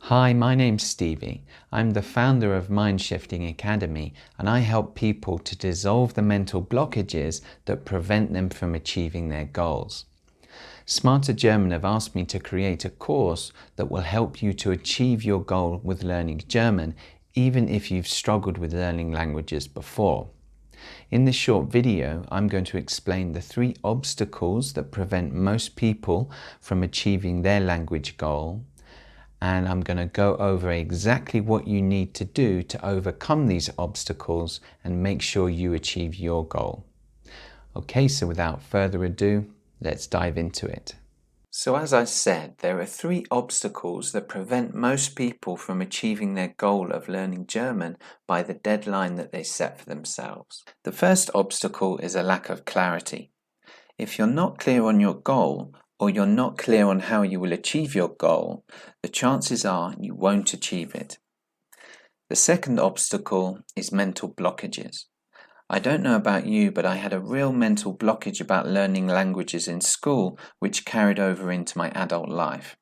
Hi, my name's Stevie. I'm the founder of Mind Shifting Academy, and I help people to dissolve the mental blockages that prevent them from achieving their goals. smarterGerman have asked me to create a course that will help you to achieve your goal with learning German, even if you've struggled with learning languages before. In this short video, I'm going to explain the 3 obstacles that prevent most people from achieving their language goal, and I'm going to go over exactly what you need to do to overcome these obstacles and make sure you achieve your goal. Okay, so without further ado, let's dive into it. So as I said, there are 3 obstacles that prevent most people from achieving their goal of learning German by the deadline that they set for themselves. The first obstacle is a lack of clarity. If you're not clear on your goal, or you're not clear on how you will achieve your goal, the chances are you won't achieve it. The second obstacle is mental blockages. I don't know about you, but I had a real mental blockage about learning languages in school, which carried over into my adult life.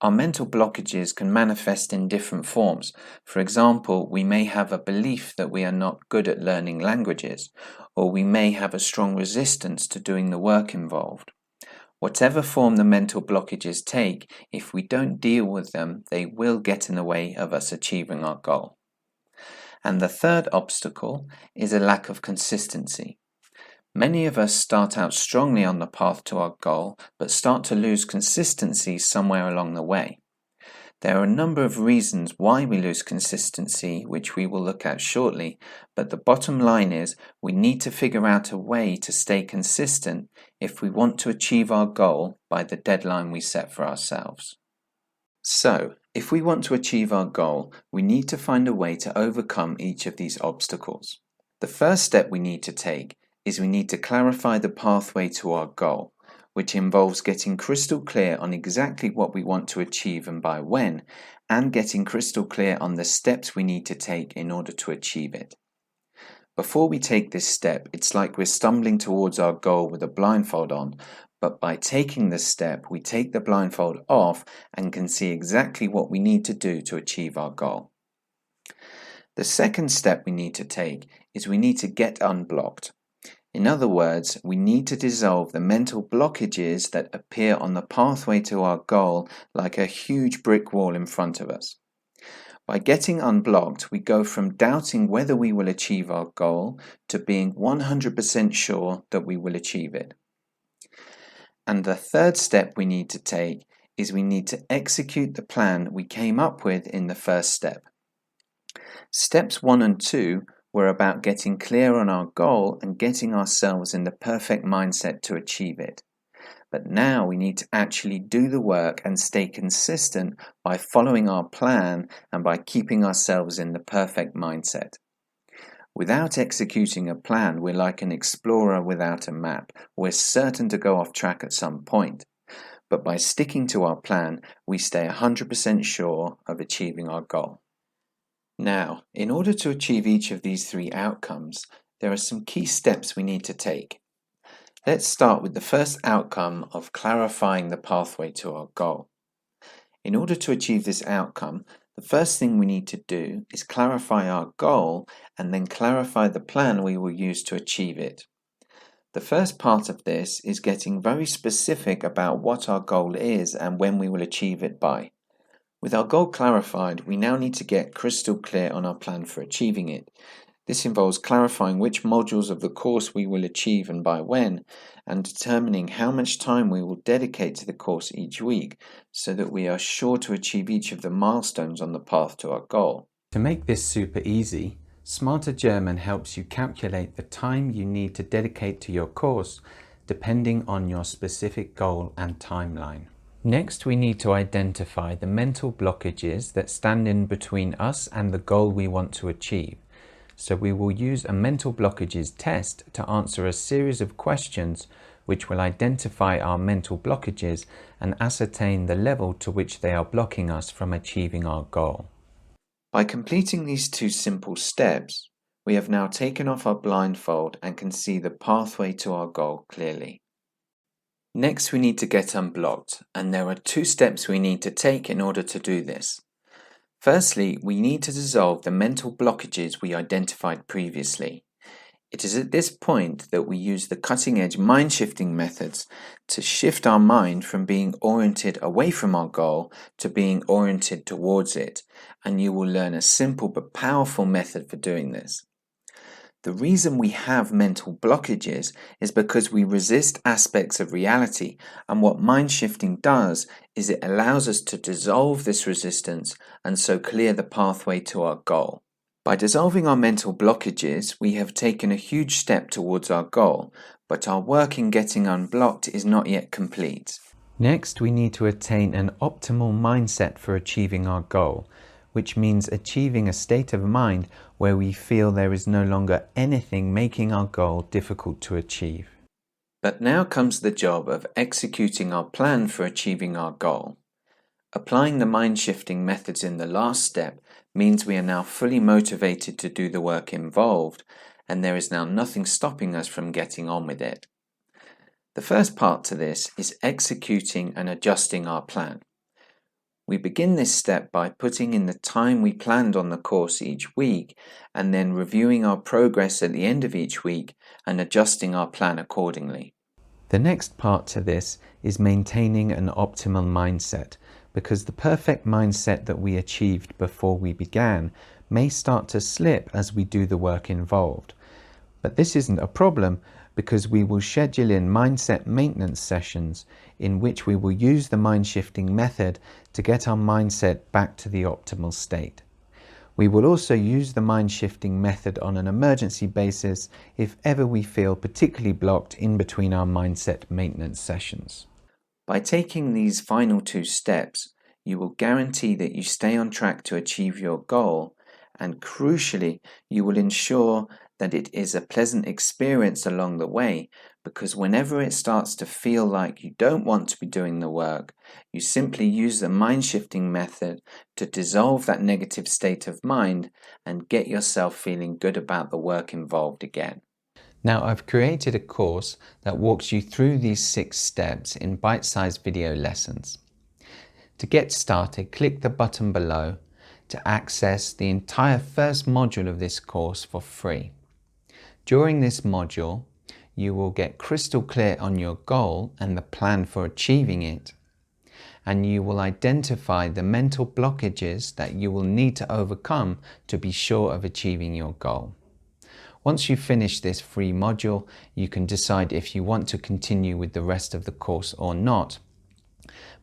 Our mental blockages can manifest in different forms. For example, we may have a belief that we are not good at learning languages, or we may have a strong resistance to doing the work involved. Whatever form the mental blockages take, if we don't deal with them, they will get in the way of us achieving our goal. And the third obstacle is a lack of consistency. Many of us start out strongly on the path to our goal, but start to lose consistency somewhere along the way. There are a number of reasons why we lose consistency, which we will look at shortly, but the bottom line is we need to figure out a way to stay consistent if we want to achieve our goal by the deadline we set for ourselves. So, if we want to achieve our goal, we need to find a way to overcome each of these obstacles. The first step we need to take is we need to clarify the pathway to our goal, which involves getting crystal clear on exactly what we want to achieve and by when, and getting crystal clear on the steps we need to take in order to achieve it. Before we take this step, it's like we're stumbling towards our goal with a blindfold on, but by taking this step, we take the blindfold off and can see exactly what we need to do to achieve our goal. The second step we need to take is we need to get unblocked. In other words, we need to dissolve the mental blockages that appear on the pathway to our goal like a huge brick wall in front of us. By getting unblocked, we go from doubting whether we will achieve our goal to being 100% sure that we will achieve it. And the third step we need to take is we need to execute the plan we came up with in the first step. Steps 1 and 2 were about getting clear on our goal and getting ourselves in the perfect mindset to achieve it. But now we need to actually do the work and stay consistent by following our plan and by keeping ourselves in the perfect mindset. Without executing a plan, we're like an explorer without a map. We're certain to go off track at some point. But by sticking to our plan, we stay 100% sure of achieving our goal. Now, in order to achieve each of these 3 outcomes, there are some key steps we need to take. Let's start with the first outcome of clarifying the pathway to our goal. In order to achieve this outcome, the first thing we need to do is clarify our goal and then clarify the plan we will use to achieve it. The first part of this is getting very specific about what our goal is and when we will achieve it by. With our goal clarified, we now need to get crystal clear on our plan for achieving it. This involves clarifying which modules of the course we will achieve and by when, and determining how much time we will dedicate to the course each week, so that we are sure to achieve each of the milestones on the path to our goal. To make this super easy, smarterGerman helps you calculate the time you need to dedicate to your course, depending on your specific goal and timeline. Next, we need to identify the mental blockages that stand in between us and the goal we want to achieve. So we will use a mental blockages test to answer a series of questions which will identify our mental blockages and ascertain the level to which they are blocking us from achieving our goal. By completing these 2 simple steps, we have now taken off our blindfold and can see the pathway to our goal clearly. Next, we need to get unblocked, and there are 2 steps we need to take in order to do this. Firstly, we need to dissolve the mental blockages we identified previously. It is at this point that we use the cutting-edge mind-shifting methods to shift our mind from being oriented away from our goal to being oriented towards it, and you will learn a simple but powerful method for doing this. The reason we have mental blockages is because we resist aspects of reality, and what mind shifting does is it allows us to dissolve this resistance and so clear the pathway to our goal. By dissolving our mental blockages, we have taken a huge step towards our goal, but our work in getting unblocked is not yet complete. Next, we need to attain an optimal mindset for achieving our goal, which means achieving a state of mind where we feel there is no longer anything making our goal difficult to achieve. But now comes the job of executing our plan for achieving our goal. Applying the mind-shifting methods in the last step means we are now fully motivated to do the work involved, and there is now nothing stopping us from getting on with it. The first part to this is executing and adjusting our plan. We begin this step by putting in the time we planned on the course each week and then reviewing our progress at the end of each week and adjusting our plan accordingly. The next part to this is maintaining an optimal mindset, because the perfect mindset that we achieved before we began may start to slip as we do the work involved. But this isn't a problem, because we will schedule in mindset maintenance sessions in which we will use the mind-shifting method to get our mindset back to the optimal state. We will also use the mind-shifting method on an emergency basis if ever we feel particularly blocked in between our mindset maintenance sessions. By taking these final two steps, you will guarantee that you stay on track to achieve your goal, and crucially, you will ensure that it is a pleasant experience along the way, because whenever it starts to feel like you don't want to be doing the work, you simply use the mind-shifting method to dissolve that negative state of mind and get yourself feeling good about the work involved again. Now, I've created a course that walks you through these 6 steps in bite-sized video lessons. To get started, click the button below to access the entire first module of this course for free. During this module, you will get crystal clear on your goal and the plan for achieving it, and you will identify the mental blockages that you will need to overcome to be sure of achieving your goal. Once you finish this free module, you can decide if you want to continue with the rest of the course or not.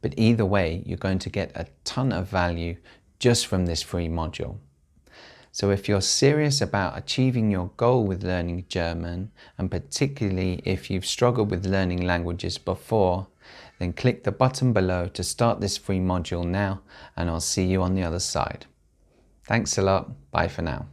But either way, you're going to get a ton of value just from this free module. So if you're serious about achieving your goal with learning German, and particularly if you've struggled with learning languages before, then click the button below to start this free module now, and I'll see you on the other side. Thanks a lot. Bye for now.